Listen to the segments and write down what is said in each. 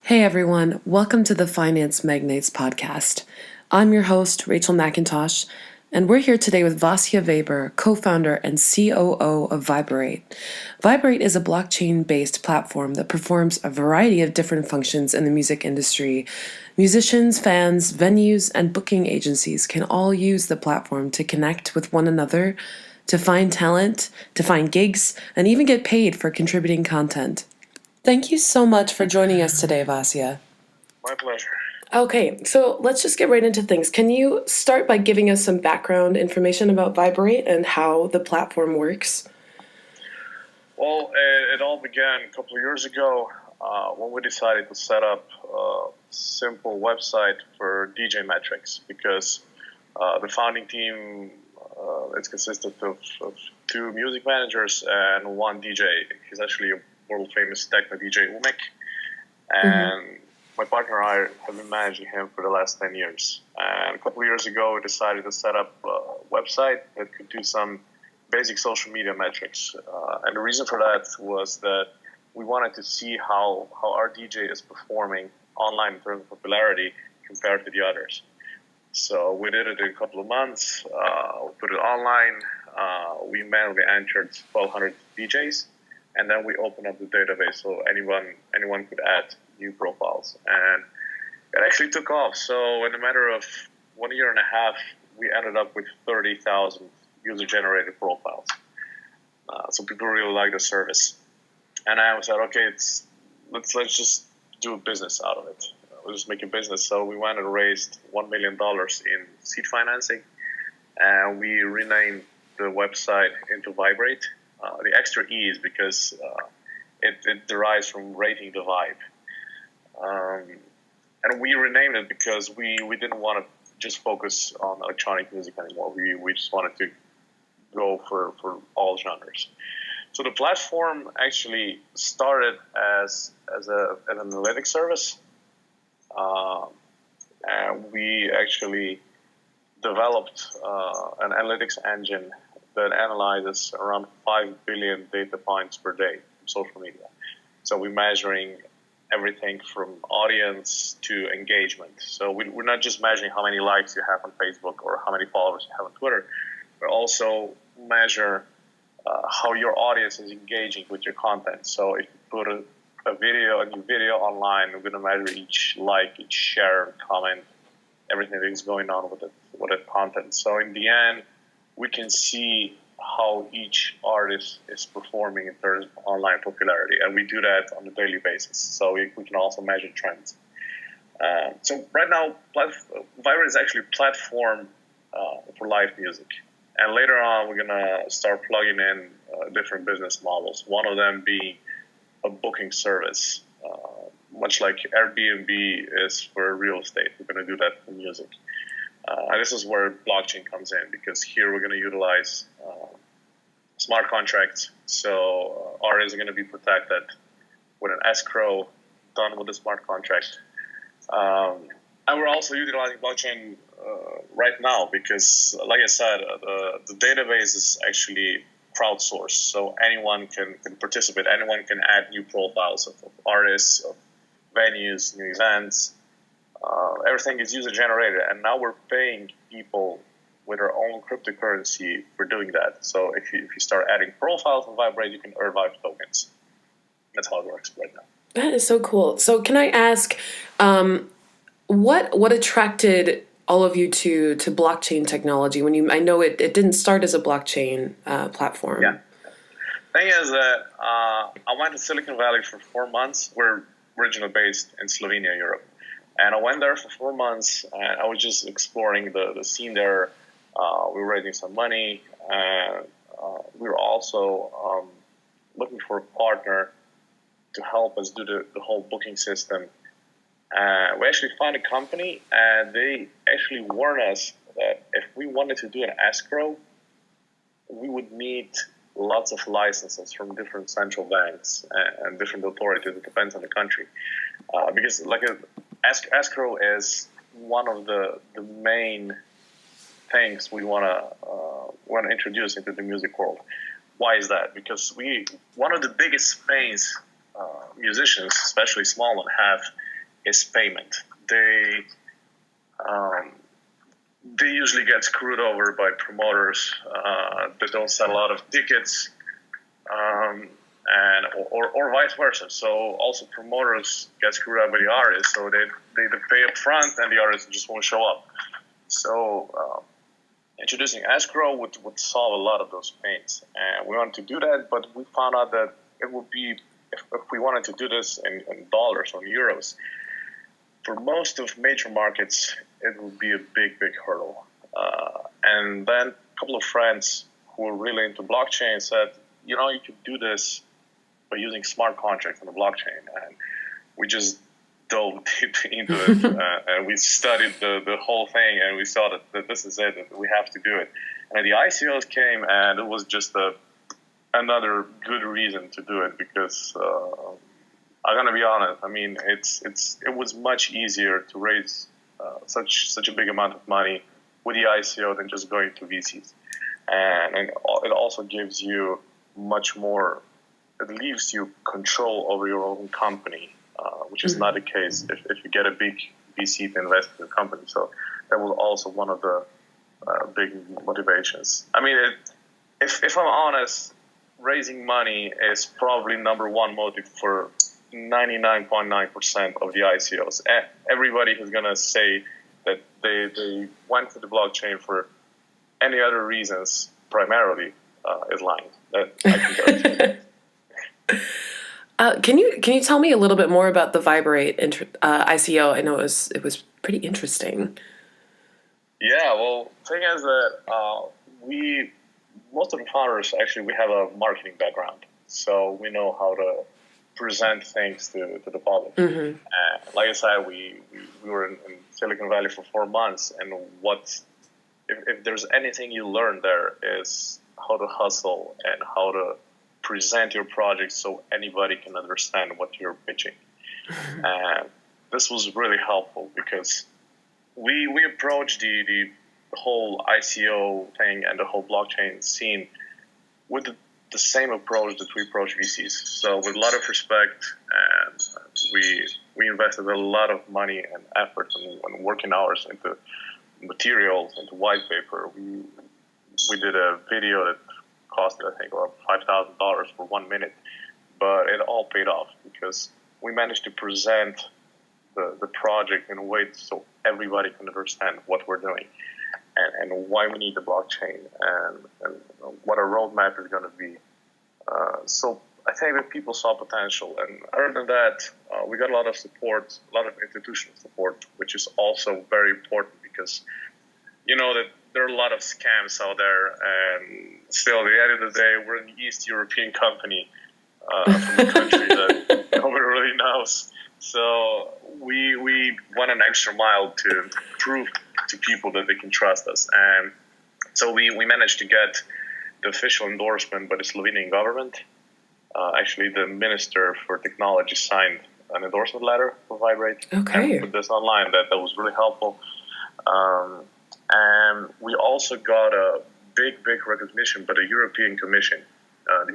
Hey everyone, welcome to the Finance Magnates podcast. I'm your host, Rachel McIntosh, and we're here today with Vasja Veber, co-founder and COO of Viberate. Viberate is a blockchain-based platform that performs a variety of different functions in the music industry. Musicians, fans, venues, and booking agencies can all use the platform to connect with one another, to find talent, to find gigs, and even get paid for contributing content. Thank you so much for joining us today, Vasja. My pleasure. Okay, so let's just get right into things. Can you start by giving us some background information about Viberate and how the platform works? Well, it all began a couple of years ago when we decided to set up a simple website for DJ metrics because the founding team it's consisted of two music managers and one DJ. He's actually a world famous techno DJ, Umek, and my partner and I have been managing him for the last 10 years. And a couple of years ago, we decided to set up a website that could do some basic social media metrics. And the reason for that was that we wanted to see how our DJ is performing online in terms of popularity compared to the others. So we did it in a couple of months. We put it online. We manually entered 1,200 DJs. And then we opened up the database so anyone could add new profiles. And it actually took off. So in a matter of 1 year and a half, we ended up with 30,000 user-generated profiles. So people really like the service. And I said, okay, let's just do a business out of it. Let's just make a business. So we went and raised $1 million in seed financing. And we renamed the website into Viberate. The extra E is because it derives from rating the vibe. And we renamed it because we didn't want to just focus on electronic music anymore. We just wanted to go for all genres. So the platform actually started as an analytics service. And we actually developed an analytics engine that analyzes around 5 billion data points per day from social media. So we're measuring everything from audience to engagement. So we're not just measuring how many likes you have on Facebook or how many followers you have on Twitter, but also measure how your audience is engaging with your content. So if you put a new video online, we're going to measure each like, each share, comment, everything that is going on with the content. So in the end, we can see how each artist is performing in terms of online popularity. And we do that on a daily basis. So we can also measure trends. So right now, Viberate is actually a platform for live music. And later on, we're going to start plugging in different business models. One of them being a booking service, much like Airbnb is for real estate. We're going to do that for music. And this is where blockchain comes in, because here we're going to utilize smart contracts. So artists are going to be protected with an escrow done with a smart contract. And we're also utilizing blockchain right now because, like I said, the database is actually crowdsourced. So anyone can participate. Anyone can add new profiles of artists, of venues, new events. Everything is user-generated, and now we're paying people with our own cryptocurrency for doing that. So if you start adding profiles on Viberate, you can earn Vibe tokens. That's how it works right now. That is so cool. So can I ask, what attracted all of you to blockchain technology? I know it didn't start as a blockchain platform. Yeah. Thing is that I went to Silicon Valley for 4 months. We're originally based in Slovenia, Europe. And I went there for 4 months, and I was just exploring the scene there. We were raising some money, and we were also looking for a partner to help us do the whole booking system. We actually found a company, and they actually warned us that if we wanted to do an escrow, we would need lots of licenses from different central banks and different authorities. It depends on the country. Because escrow is one of the main things we want to introduce into the music world. Why is that? Because one of the biggest pains musicians, especially small ones, have is payment. They usually get screwed over by promoters that don't sell a lot of tickets, or vice versa. So also promoters get screwed up by the artists, so they pay up front and the artists just won't show up. So introducing escrow would solve a lot of those pains, and we wanted to do that, but we found out that it would be, if we wanted to do this in dollars or euros, for most of major markets, it would be a big hurdle. And then a couple of friends who were really into blockchain said, you could do this by using smart contracts on the blockchain. And we just dove deep into it, and we studied the whole thing, and we saw that this is it, that we have to do it. And the ICOs came, and it was just another good reason to do it, because I'm gonna be honest. I mean, it was much easier to raise such a big amount of money with the ICO than just going to VCs, and it also gives you much more. It leaves you control over your own company, which is not the case if you get a big VC to invest in your company. So that was also one of the big motivations. I mean, if I'm honest, raising money is probably number one motive for 99.9% of the ICOs. Everybody is going to say that they went to the blockchain for any other reasons, primarily, is lying. That I can guarantee. Can you tell me a little bit more about the Viberate ICO? I know it was pretty interesting. Yeah, well, thing is that most of the founders, actually, we have a marketing background, so we know how to present things to the public. Mm-hmm. Like I said, we were in Silicon Valley for 4 months, and if there's anything you learn there is how to hustle and how to present your project so anybody can understand what you're pitching. Mm-hmm. And this was really helpful because we approached the whole ICO thing and the whole blockchain scene with the same approach that we approach VCs. So with a lot of respect, and we invested a lot of money and effort and working hours into materials, into white paper. We did a video that cost, I think, about $5,000 for 1 minute, but it all paid off because we managed to present the project in a way so everybody can understand what we're doing and why we need the blockchain and what our roadmap is going to be. So I think that people saw potential, and other than that, we got a lot of support, a lot of institutional support, which is also very important because that there are a lot of scams out there, and still at the end of the day, we're an East European company from a country that nobody really knows. So we went an extra mile to prove to people that they can trust us. And so we managed to get the official endorsement by the Slovenian government. Actually, the Minister for Technology signed an endorsement letter for Viberate. Okay. And put this online. That was really helpful. And we also got a big recognition by the European Commission. The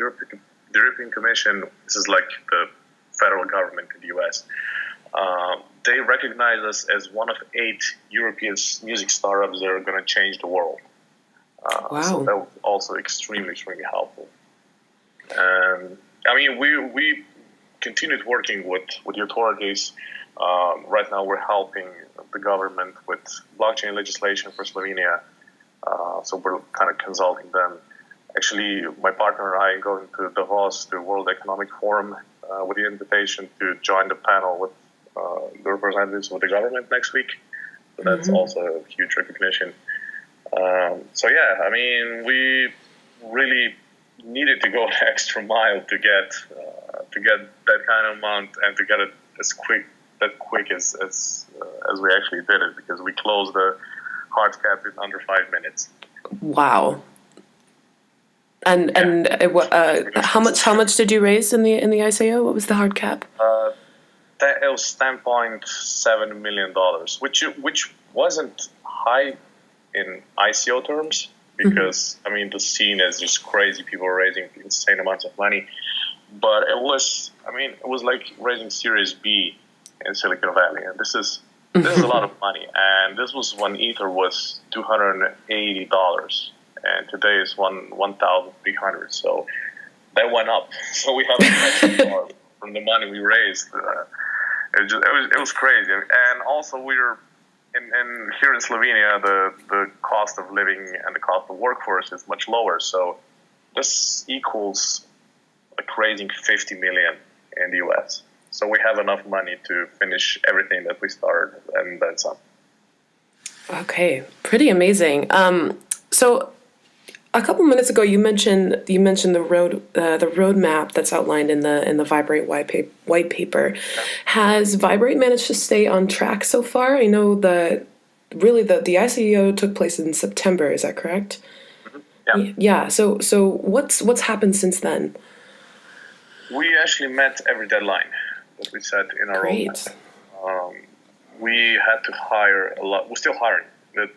European Commission, this is like the federal government in the US. They recognize us as one of 8 European music startups that are going to change the world. Wow. So that was also extremely helpful. I mean, we continued working with the authorities. Right now, we're helping the government with blockchain legislation for Slovenia. So we're kind of consulting them. Actually, my partner and I are going to Davos, the World Economic Forum, with the invitation to join the panel with the representatives of the government next week. So that's also a huge recognition. So yeah, I mean, we really needed to go an extra mile to get that kind of amount and to get it as quick as we actually did it, because we closed the hard cap in under 5 minutes. Wow. And how much did you raise in the ICO? What was the hard cap? It was $10.7 million, which wasn't high in ICO terms, because I mean the scene is just crazy. People are raising insane amounts of money, but it was like raising Series B in Silicon Valley, and this is a lot of money. And this was when Ether was $280, and today is 1,300. So that went up. So we haven't much more from the money we raised. It was crazy. And also we're in here in Slovenia, the cost of living and the cost of workforce is much lower. So this equals like raising 50 million in the US. So we have enough money to finish everything that we started and then some. Okay, pretty amazing. So a couple minutes ago, you mentioned the roadmap that's outlined in the Viberate white paper. Has Viberate managed to stay on track so far? I know the ICO took place in September. Is that correct? Mm-hmm. Yeah. Yeah. So what's happened since then? We actually met every deadline that we set in our roadmap. We had to hire a lot. We're still hiring.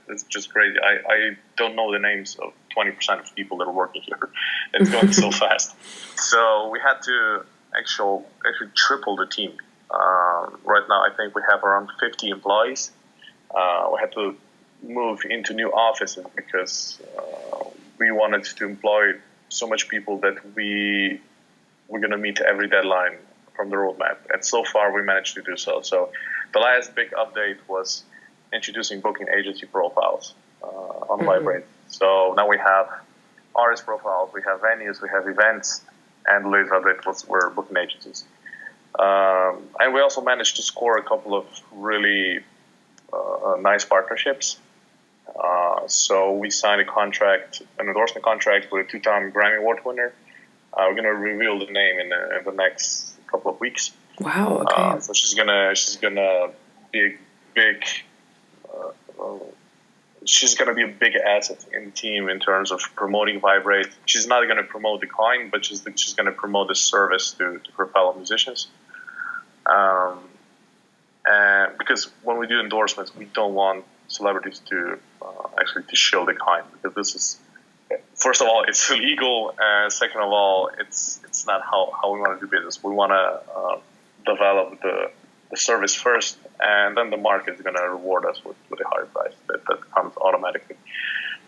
It's just crazy. I don't know the names of 20% of people that are working here. It's going so fast. So we had to actually triple the team. Right now, I think we have around 50 employees. We had to move into new offices because we wanted to employ so much people that we're going to meet every deadline from the roadmap. And so far, we managed to do so. So the last big update was introducing booking agency profiles on Viberate. So now we have artist profiles, we have venues, we have events, and the latest update were booking agencies. And we also managed to score a couple of really nice partnerships. So we signed an endorsement contract with a 2-time Grammy Award winner. We're going to reveal the name in the next couple of weeks. Wow. Okay. So she's gonna be a big. She's going to be a big asset in the team in terms of promoting Viberate. She's not going to promote the coin, but she's going to promote the service to her fellow musicians. And because when we do endorsements, we don't want celebrities to actually to shield the coin, because this is, first of all, it's illegal, and second of all, it's not how we want to do business. We want to develop the service first, and then the market is going to reward us with a higher price that comes automatically.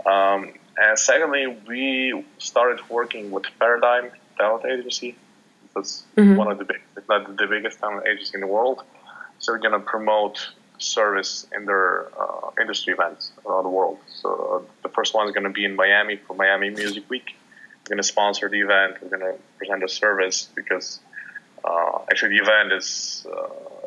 And secondly, we started working with Paradigm Talent Agency. That's one of the big, if not the biggest talent agency in the world. So we're going to promote service in their industry events around the world. So the first one is going to be in Miami for Miami Music Week. We're going to sponsor the event. We're going to present a service because actually the event is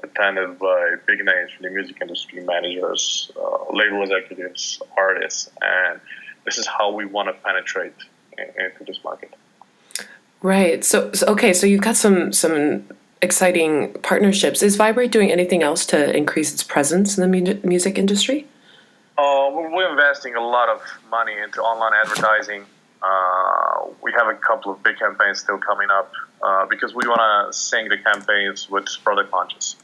attended by big names from the music industry, managers, label executives, artists, and this is how we want to penetrate into this market. Right. So you've got some exciting partnerships. Is Viberate doing anything else to increase its presence in the music industry? We're investing a lot of money into online advertising. We have a couple of big campaigns still coming up because we want to sync the campaigns with product launches.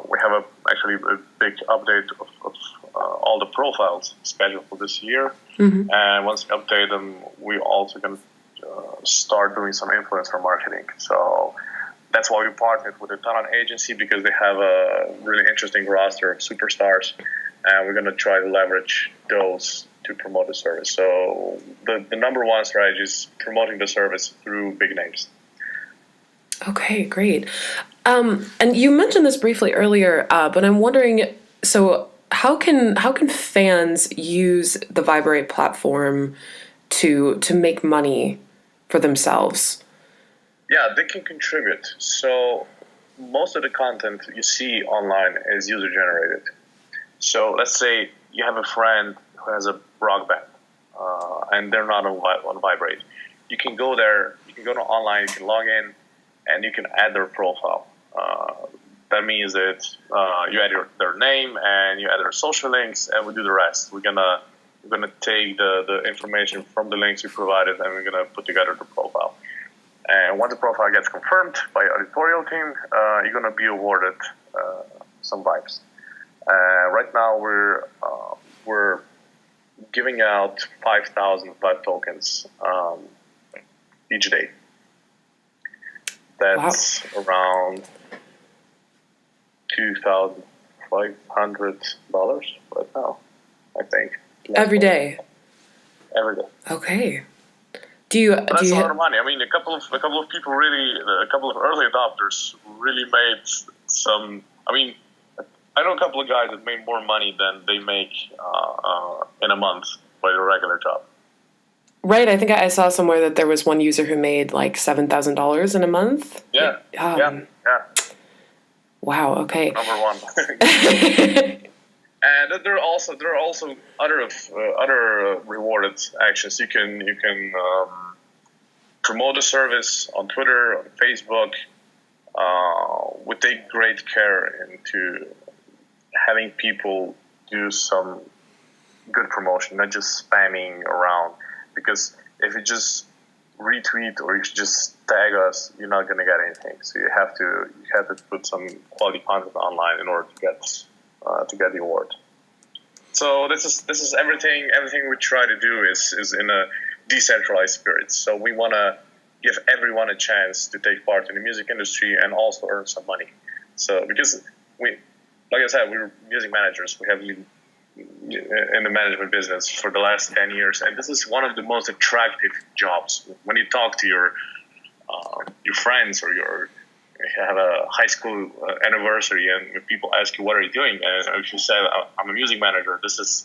We have actually a big update of all the profiles scheduled for this year. And once we update them, we're also going to start doing some influencer marketing. So that's why we partnered with a talent agency, because they have a really interesting roster of superstars, and we're going to try to leverage those to promote the service. So the number one strategy is promoting the service through big names. Okay, great. And you mentioned this briefly earlier, but I'm wondering, so how can fans use the Viberate platform to make money for themselves? Yeah, they can contribute. So most of the content you see online is user generated. So let's say you have a friend who has a rock band, and they're not on Viberate. You can go there, you can go to online, you can log in, and you can add their profile. That means that you add their name and you add their social links, and we do the rest. We're gonna take the information from the links you provided, and we're gonna put together the profile. And once the profile gets confirmed by the editorial team, you're gonna be awarded some vibes. Right now we're giving out 5,000 vibe tokens each day. That's around $2,500 right now, I think. Every day. Every day. Okay. That's a lot of money. I mean, a couple of people really, a couple of early adopters really made some. I mean, I know a couple of guys that made more money than they make in a month by their regular job. Right. I think I saw somewhere that there was one user who made like $7,000 in a month. Yeah. Yeah. Wow. Okay. Number one. And there are also other rewarded actions. You can promote a service on Twitter, on Facebook. We take great care into having people do some good promotion, not just spamming around. Because if you just retweet or you just tag us, you're not going to get anything. So you have to put some quality content online in order to get the award. So this is everything. Everything we try to do is in a decentralized spirit. So we want to give everyone a chance to take part in the music industry and also earn some money. So because like I said, we're music managers. We have been in the management business for the last 10 years, and this is one of the most attractive jobs. When you talk to your friends or you have a high school anniversary and people ask you, what are you doing? And if you say, I'm a music manager, this is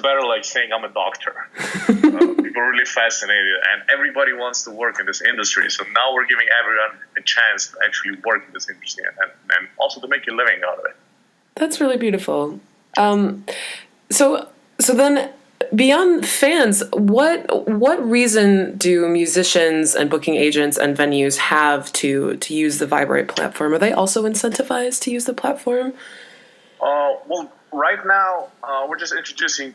better like saying I'm a doctor. People are really fascinated, and everybody wants to work in this industry. So now we're giving everyone a chance to actually work in this industry and also to make a living out of it. That's really beautiful. So then, beyond fans, what reason do musicians and booking agents and venues have to use the Viberate platform? Are they also incentivized to use the platform? Well, right now we're just introducing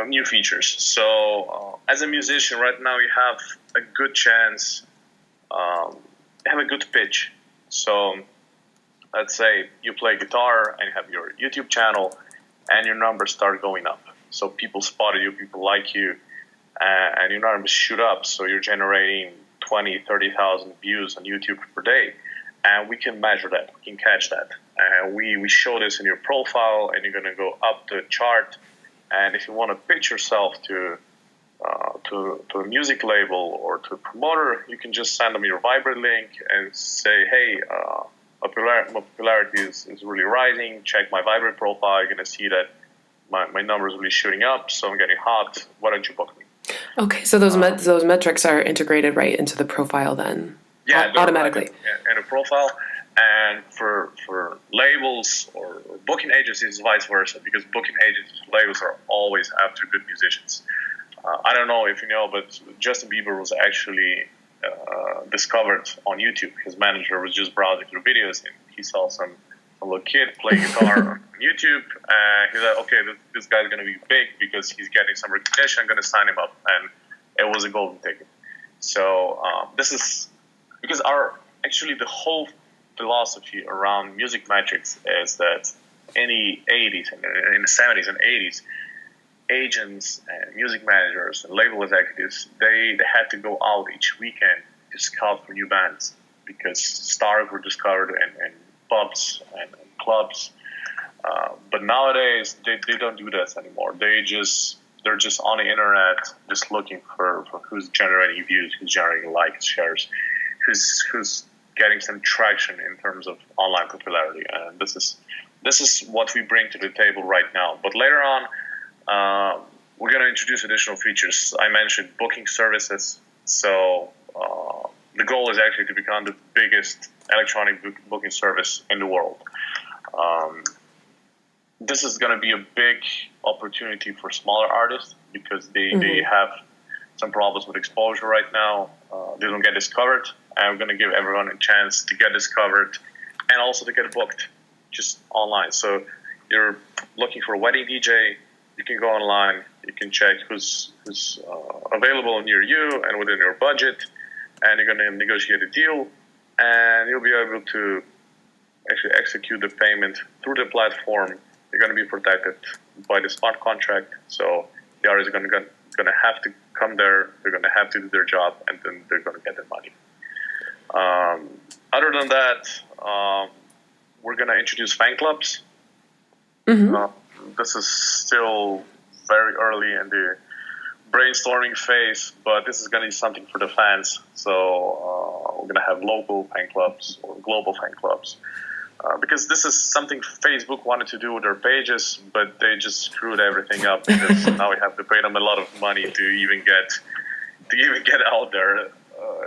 new features. So as a musician, right now you have a good chance, have a good pitch. So let's say you play guitar and you have your YouTube channel, and your numbers start going up. So people spotted you, people like you, and your numbers shoot up. So you're generating 20, 30,000 views on YouTube per day. And we can measure that, we can catch that. And we show this in your profile, and you're going to go up the chart. And if you want to pitch yourself to a music label or to a promoter, you can just send them your Viberate link and say, hey, popularity is really rising. Check my Viberate profile. You're going to see that my numbers are really shooting up, so I'm getting hot. Why don't you book me? Okay, so those metrics are integrated right into the profile then? Yeah, automatically. Right in a profile. And for labels or booking agencies, vice versa, because booking agencies, labels are always after good musicians. I don't know if you know, but Justin Bieber was actually discovered on YouTube. His manager was just browsing through videos, and he saw some little kid playing guitar on YouTube. He said, okay, this guy's going to be big because he's getting some recognition. I'm going to sign him up. And it was a golden ticket. So this is because the whole philosophy around music metrics is that in the 80s and in the 70s and 80s, agents and music managers and label executives, they had to go out each weekend to scout for new bands because stars were discovered in pubs and clubs. But nowadays, they don't do that anymore. They're just on the internet, just looking for who's generating views, who's generating likes, shares, who's getting some traction in terms of online popularity. And this is what we bring to the table right now. But later on, we're going to introduce additional features. I mentioned booking services. So the goal is actually to become the biggest electronic booking service in the world. This is going to be a big opportunity for smaller artists because they have some problems with exposure right now. They don't get discovered, and we're going to give everyone a chance to get discovered and also to get booked just online. So you're looking for a wedding DJ, you can go online, you can check who's available near you and within your budget, and you're going to negotiate a deal, and you'll be able to actually execute the payment through the platform. You're going to be protected by the smart contract, so the artist is going to have to come there, they're going to have to do their job, and then they're going to get their money. Other than that, we're going to introduce fan clubs. This is still very early in the brainstorming phase, but this is going to be something for the fans. So we're going to have local fan clubs or global fan clubs. Because this is something Facebook wanted to do with their pages, but they just screwed everything up because now we have to pay them a lot of money to even get out there.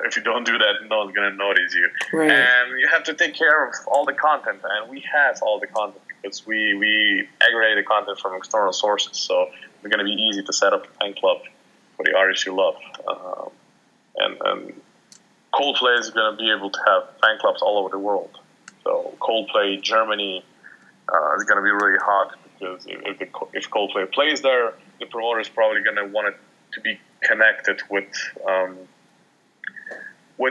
If you don't do that, no one's going to notice you. Right. And you have to take care of all the content, and we have all the content because we aggregate the content from external sources. So it's going to be easy to set up a fan club for the artists you love. And Coldplay is going to be able to have fan clubs all over the world. So Coldplay Germany is going to be really hot because if Coldplay plays there, the promoter is probably going to want it to be connected with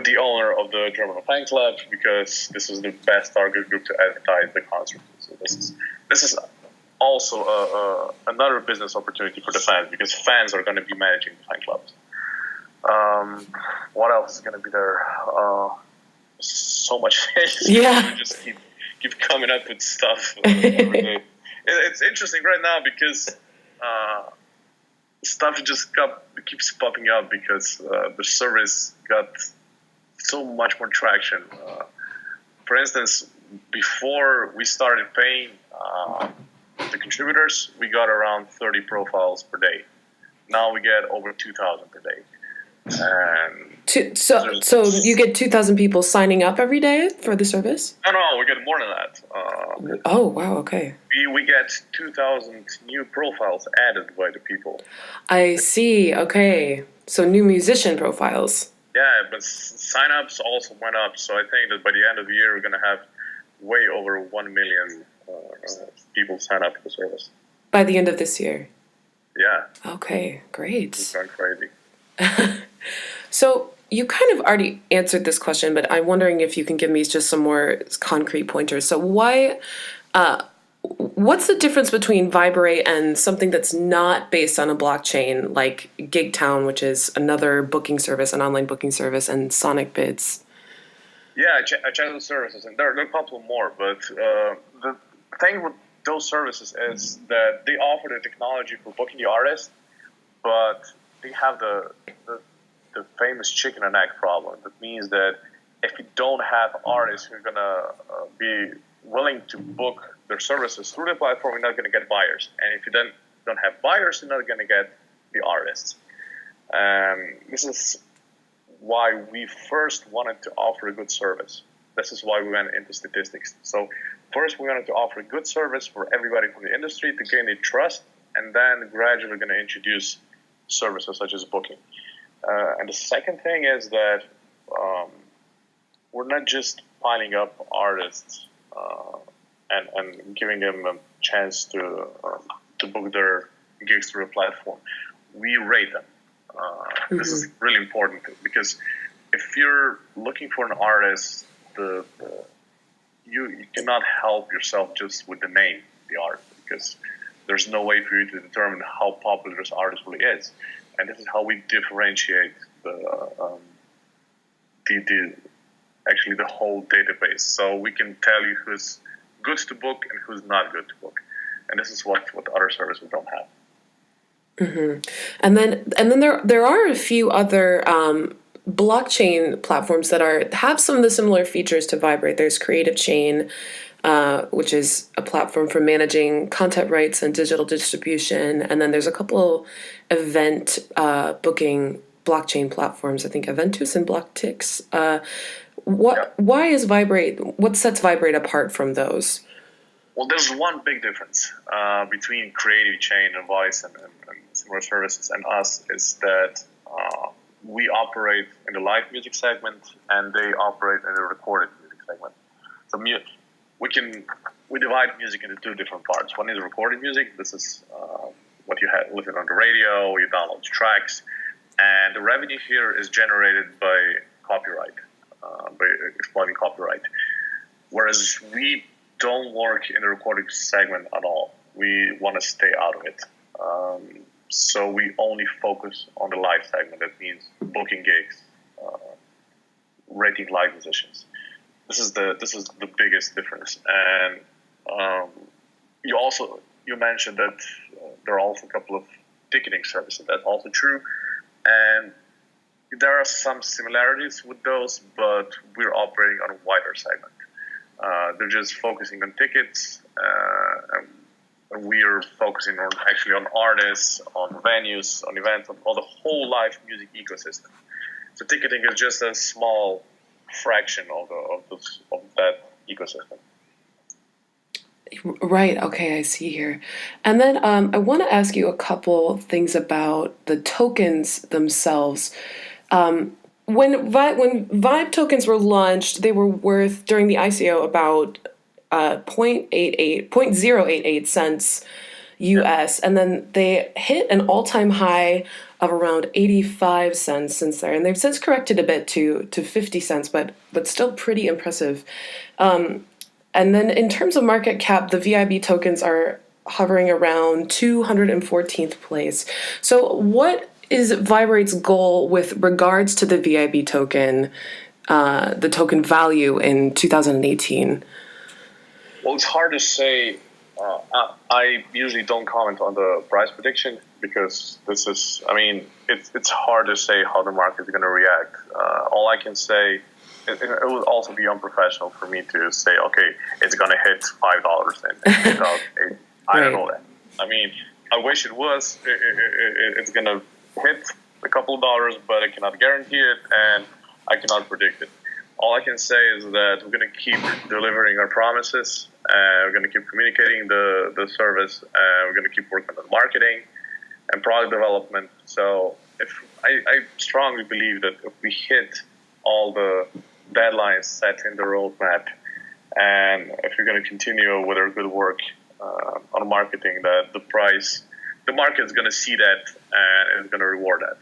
the owner of the German fan club because this is the best target group to advertise the concert. So this is also another business opportunity for the fans because fans are going to be managing the fan clubs. What else is going to be there? So much. Yeah. Just keep coming up with stuff every day. It's interesting right now because stuff just keeps popping up because the service got so much more traction. For instance, before we started paying the contributors, we got around 30 profiles per day. Now we get over 2,000 per day. And so you get 2,000 people signing up every day for the service? No, we get more than that. Oh, wow, okay. We get 2,000 new profiles added by the people. I see, okay. So new musician profiles. Yeah, but sign-ups also went up. So I think that by the end of the year, we're going to have way over 1 million people sign up for the service. By the end of this year? Yeah. Okay, great. It's gone crazy. So you kind of already answered this question, but I'm wondering if you can give me just some more concrete pointers. So what's the difference between Viberate and something that's not based on a blockchain, like GigTown, which is another booking service, an online booking service, and Sonic Bids? Yeah, I checked those services, and there are a couple more, but the thing with those services is that they offer the technology for booking the artist, but they have the famous chicken and egg problem. That means that if you don't have artists who are going to be willing to book their services through the platform, you're not going to get buyers. And if you then don't have buyers, you're not going to get the artists. This is why we first wanted to offer a good service. This is why we went into statistics. So first, we wanted to offer a good service for everybody from the industry to gain their trust, and then gradually we're going to introduce services such as booking. And the second thing is that we're not just piling up artists and giving them a chance to book their gigs through a platform. We rate them. This is really important because if you're looking for an artist, you cannot help yourself just with the name of the artist because there's no way for you to determine how popular this artist really is. And this is how we differentiate the whole database. So we can tell you who's good to book and who's not good to book. And this is what other services don't have. Mm-hmm. And then there are a few other blockchain platforms that have some of the similar features to Viberate. There's Creative Chain, which is a platform for managing content rights and digital distribution. And then there's a couple event booking blockchain platforms. I think Eventus and Blocktix. Why is Viberate? What sets Viberate apart from those? Well, there's one big difference between Creative Chain and Vice and similar services and us is that we operate in the live music segment and they operate in the recorded music segment. So we divide music into two different parts. One is recorded music. This is what you have listen on the radio, you download tracks, and the revenue here is generated by copyright, by exploiting copyright. Whereas we don't work in the recording segment at all. We want to stay out of it. So we only focus on the live segment. That means booking gigs, rating live musicians. this is the biggest difference. And you mentioned that there are also a couple of ticketing services. That's also true, and there are some similarities with those, but we're operating on a wider segment. They're just focusing on tickets, and we're focusing on artists, on venues, on events, on the whole live music ecosystem. So ticketing is just a small fraction of that ecosystem. Right. Okay, I see here. And then I want to ask you a couple things about the tokens themselves. When Vibe tokens were launched, they were worth during the ICO about 0.088 cents US, and then they hit an all-time high of around 85 cents since there, and they've since corrected a bit to 50 cents, but still pretty impressive. And then in terms of market cap, the VIB tokens are hovering around 214th place. So what is Viberate's goal with regards to the VIB token, the token value in 2018? Well, it's hard to say. I usually don't comment on the price prediction because it's hard to say how the market is going to react. All I can say, it would also be unprofessional for me to say, okay, it's going to hit $5 in 2008. I don't know that. I mean, I wish it was. It's going to hit a couple of dollars, but I cannot guarantee it, and I cannot predict it. All I can say is that we're going to keep delivering our promises. We're going to keep communicating the service. We're going to keep working on marketing and product development. So I strongly believe that if we hit all the deadlines set in the roadmap, and if we're going to continue with our good work on marketing, that the market is going to see that and is going to reward that.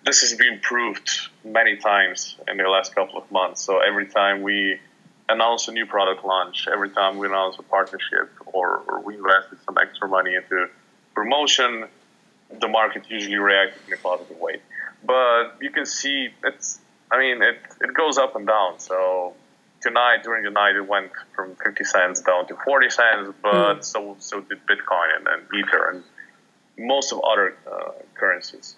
This has been proved many times in the last couple of months. So every time we announce a new product launch, every time we announce a partnership, or we invested some extra money into promotion, the market usually reacts in a positive way. But you can see it goes up and down. So tonight, during the night, it went from 50 cents down to 40 cents, but so did Bitcoin and Ether and most of other currencies.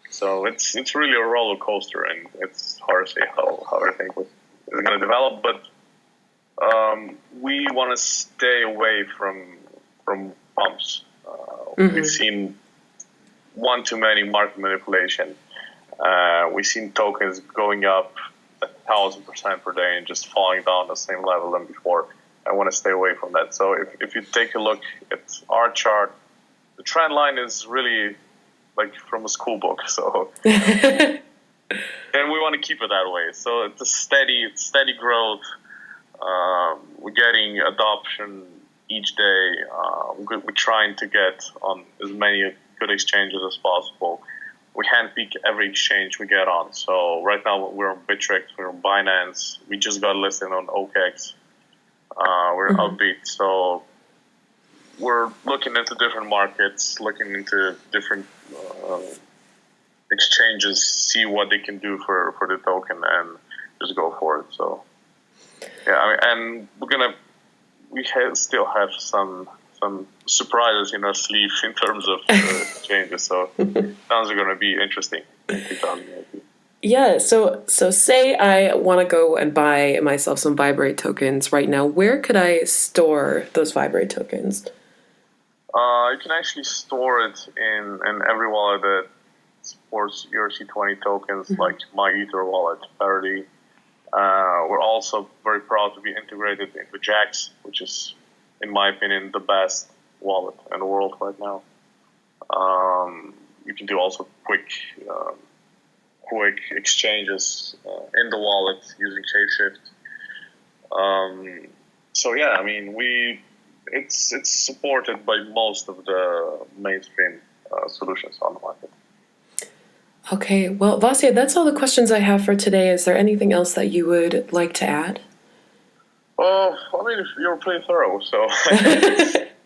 So it's really a roller coaster, and it's hard to say how everything is going to develop. But we want to stay away from pumps. We've seen one too many market manipulation. We've seen tokens going up 1,000% per day and just falling down the same level than before. I want to stay away from that. So if you take a look at our chart, the trend line is really like from a school book. So, and we want to keep it that way. So it's a steady growth. We're getting adoption each day. We're trying to get on as many good exchanges as possible. We handpick every exchange we get on. So right now we're on Bittrex, we're on Binance. We just got listed on OKX. We're Upbeat. So we're looking into different markets, looking into different exchanges, see what they can do for the token, and just go for it. So yeah, and we still have some surprises in our sleeve in terms of changes. So those are going to be interesting in 2018. Yeah, so say I want to go and buy myself some Viberate tokens right now. Where could I store those Viberate tokens? You can actually store it in every wallet that supports ERC20 tokens, like My Ether wallet, Parity. We're also very proud to be integrated into Jax, which is, in my opinion, the best wallet in the world right now. You can do also quick exchanges in the wallet using Shapeshift. So yeah, I mean, it's supported by most of the mainstream solutions on the market. Okay, well, Vasja, that's all the questions I have for today. Is there anything else that you would like to add? I mean, you're pretty thorough, so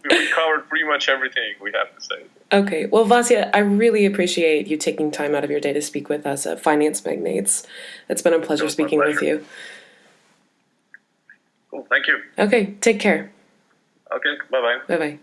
we covered pretty much everything we have to say. Okay. Well, Vasja, I really appreciate you taking time out of your day to speak with us at Finance Magnates. It's been a pleasure speaking with you. Cool. Thank you. Okay. Take care. Okay. Bye-bye. Bye-bye.